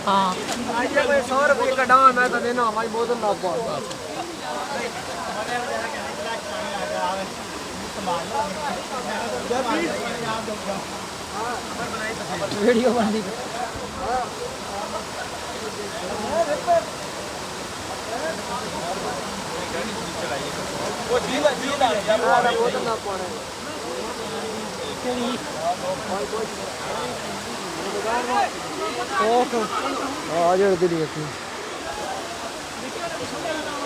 हाँ 100 रुपये का डाउन मैं तो देना हमारी बोतल ना पाओ वीडियो बन दी बोतल ना पाने ओके आ जाओ दिल्ली